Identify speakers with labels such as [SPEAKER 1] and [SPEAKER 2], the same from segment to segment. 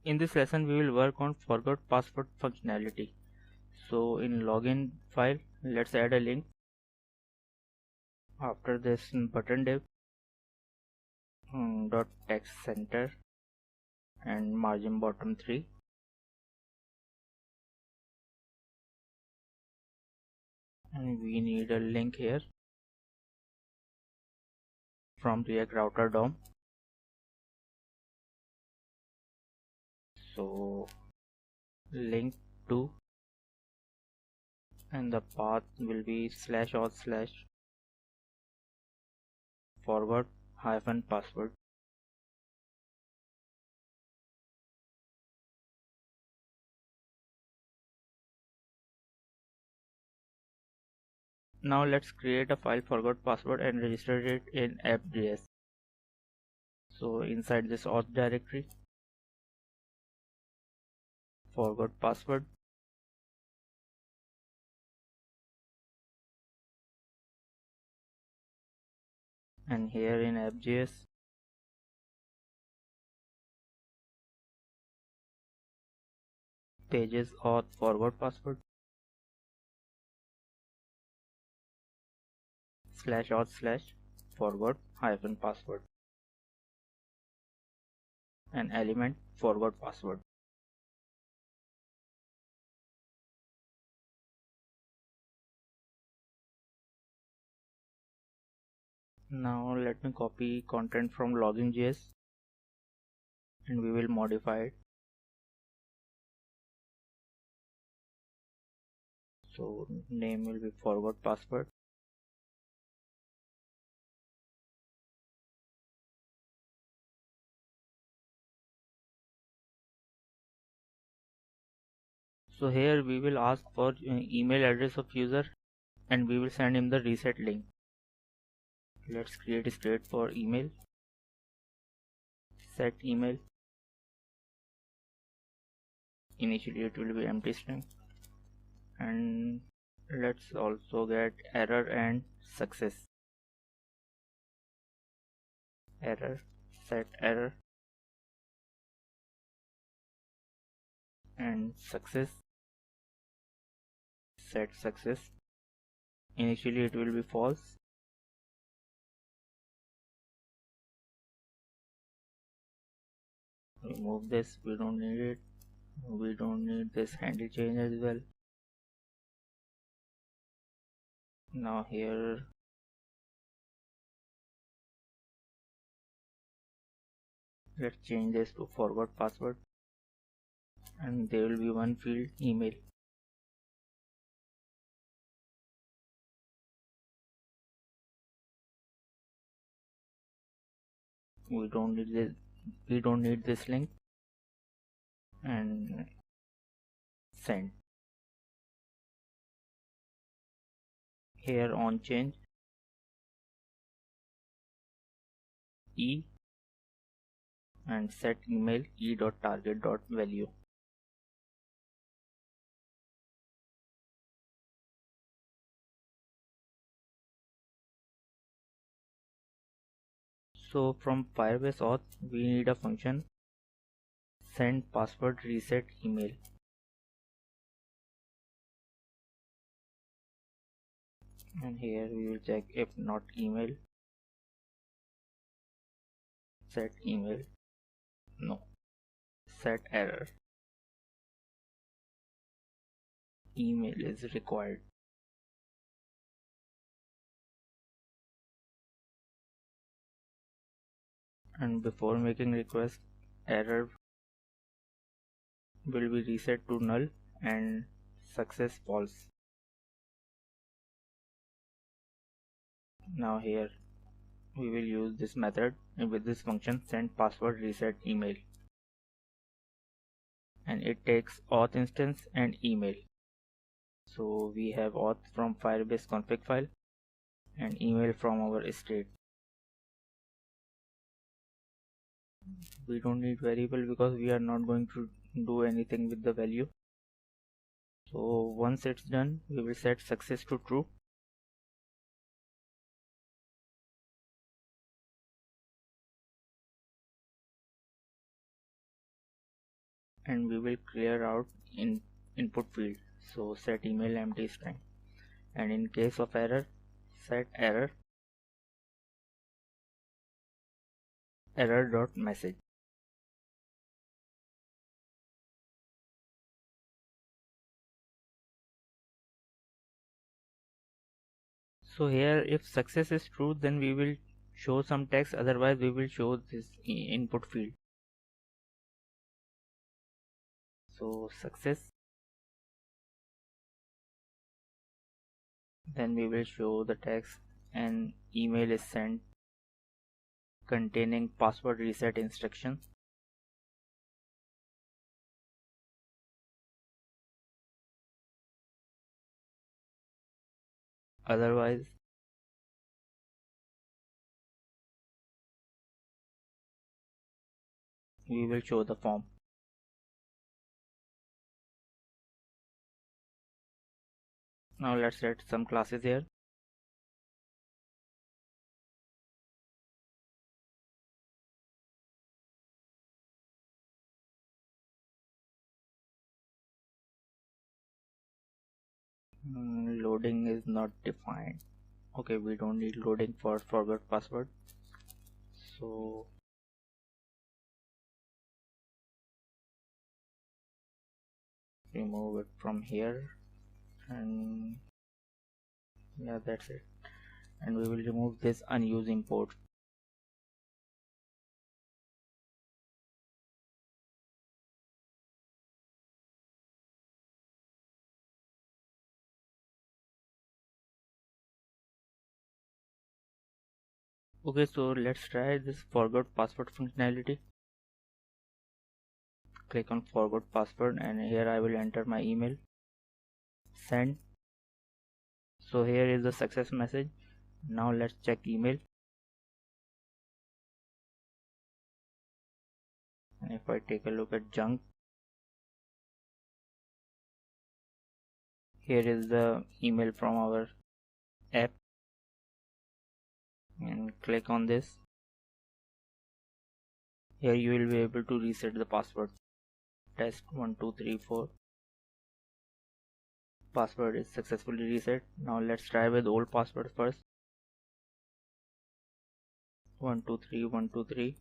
[SPEAKER 1] In this lesson we will work on forgot password functionality. So in login file, let's add a link. After this, button div dot text center and margin bottom 3, and we need a link here from React router DOM. So link to, and the path will be //forgot hyphen password. Now let's create a file forgot password and register it in app.js. So inside this auth directory, forgot password, and here in app.js pages auth forgot password /auth/forgot hyphen password and element forgot password. Now let me copy content from login.js and we will modify it. So name will be forgot password, so here we will ask for email address of user and we will send him the reset link. Let's create a state for email. Set email, initially it will be empty string, and let's also get error and success. Error, set error, and success, set success. Initially it will be false. Remove this, we don't need it. We don't need this handle change as well. Now here let's change this to forgot password, and there will be one field, email. We don't need this link, and send. Here on change e and set email e.target.value. So from Firebase auth we need a function send password reset email. And here we will check if not email, set email, no, set error, email is required. And before making request, error will be reset to null and success false. Now here we will use this method with this function send password reset email, and it takes auth instance and email. So we have auth from Firebase config file and email from our state. We don't need variable because we are not going to do anything with the value. So once it's done, we will set success to true. and we will clear out in input field. So set email empty string, and in case of error, set error dot message. So here if success is true, then we will show some text, otherwise we will show this input field. So success, then we will show the text, and email is sent containing password reset instruction. Otherwise we will show the form. Now let's set some classes here. Loading is not defined. Okay, we don't need loading for forgot password, so remove it from here, and yeah, that's it. And we will remove this unused import. Okay, so let's try this forgot password functionality. Click on forgot password, and here I will enter my email, send. So here is the success message. Now let's check email, and if I take a look at junk, here is the email from our app, and click on this. Here you will be able to reset the password. Test 1 2 3 4. Password is successfully reset. Now let's try with old password first. 1 2 3 1 2 3.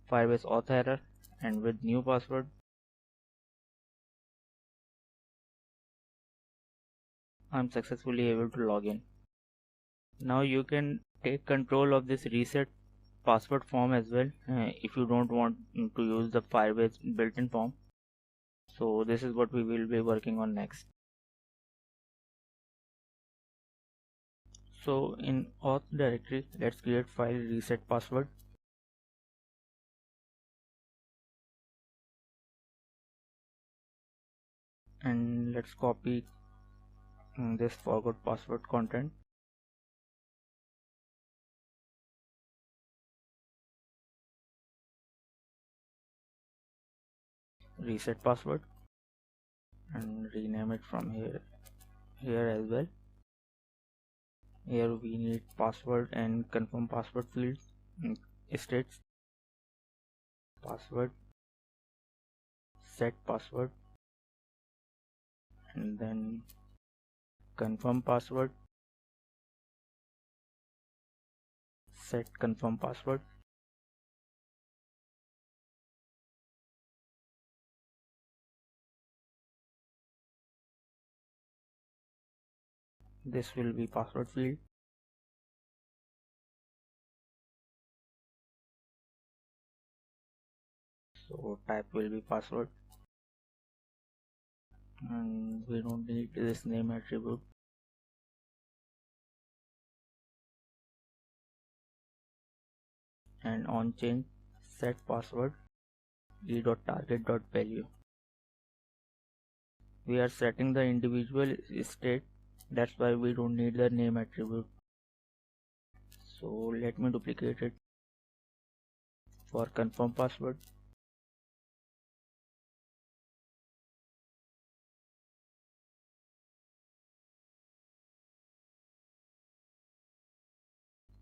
[SPEAKER 1] Firebase auth error, and with new password. I'm successfully able to log in. Now you can take control of this reset password form as well, if you don't want to use the Firebase built-in form. So this is what we will be working on next. So in auth directory, let's create file reset password. And let's copy this forgot password content. Reset password, and rename it from here as well. Here we need password and confirm password fields. States password, set password, and then confirm password, set confirm password. This will be password field. So type will be password, and we don't need this name attribute. And on change, set password e.target.value. We are setting the individual state, that's why we don't need the name attribute. So let me duplicate it. For confirm password,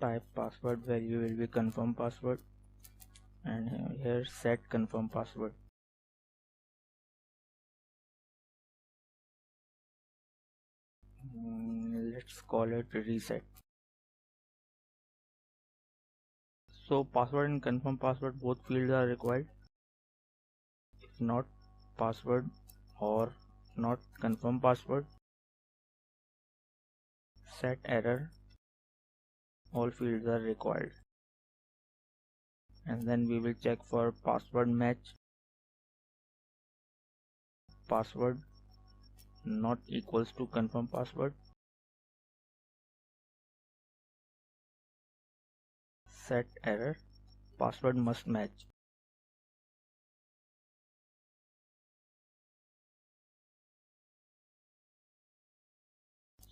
[SPEAKER 1] type password value will be confirm password, and here set confirm password. Let's call it reset. So password and confirm password, both fields are required. If not password or not confirm password, set error, all fields are required. And then we will check for password match, password not equals to confirm password, set error, password must match.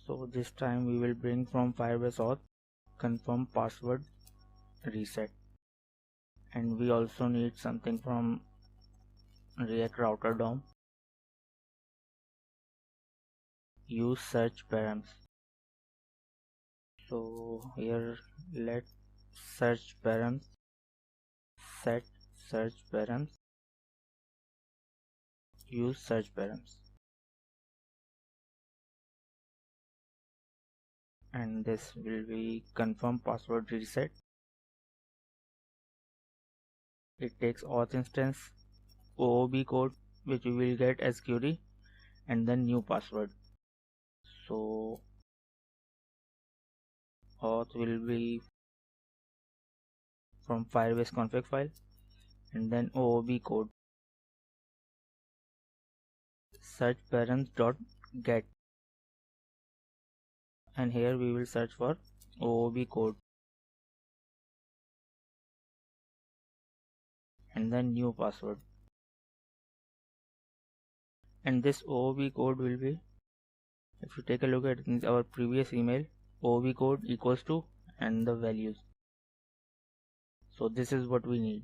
[SPEAKER 1] So this time we will bring from Firebase auth confirm password reset, and we also need something from React router DOM, use search params. So here let search params, set search params, use search params, and this will be confirm password reset. It takes auth instance, OOB code which we will get as query, and then new password. So auth will be from Firebase config file, and then OOB code search params dot get, and here we will search for OOB code and then new password. And this OOB code will be, if you take a look at our previous email, OOB code equals to and the values. So this is what we need.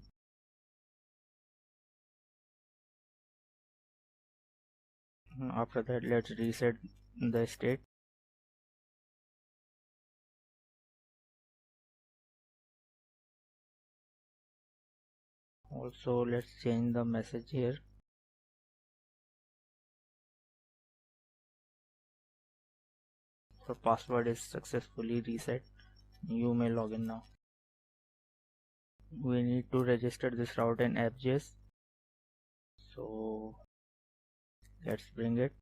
[SPEAKER 1] After that, let's reset the state. Also, let's change the message here. So password is successfully reset. You may log in now. We need to register this route in app.js. So let's bring it.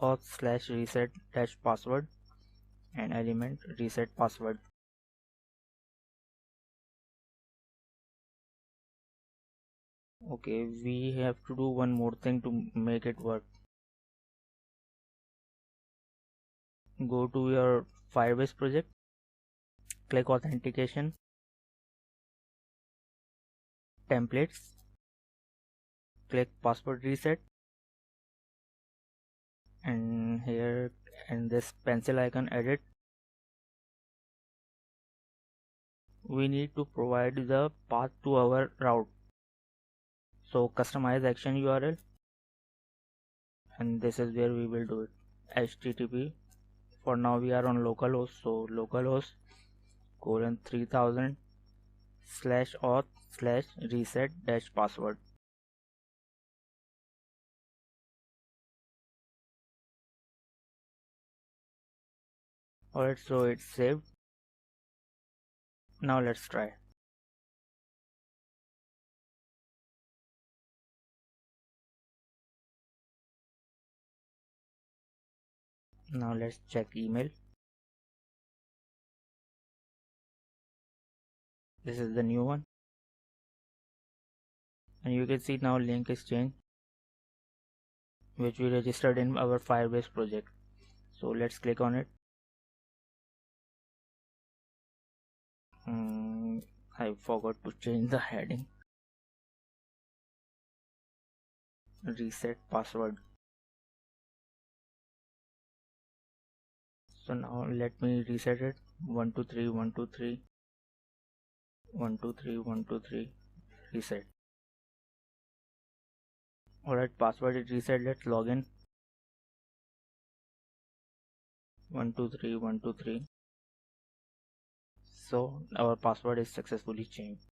[SPEAKER 1] Auth / reset dash password and element reset password. Okay, we have to do one more thing to make it work. Go to your Firebase project, click authentication, templates, click password reset, and here in this pencil icon edit, we need to provide the path to our route. So customize action URL, and this is where we will do it. HTTP. For now we are on localhost, so localhost :3000 /auth / reset dash password. Alright, so it's saved. Now let's try. Now let's check email. This is the new one, and you can see now link is changed, which we registered in our Firebase project. So let's click on it. I forgot to change the heading. Reset password. So now let me reset it. 123 123 123 123 reset. Alright, password is reset. Let's log in. 123 123 So our password is successfully changed.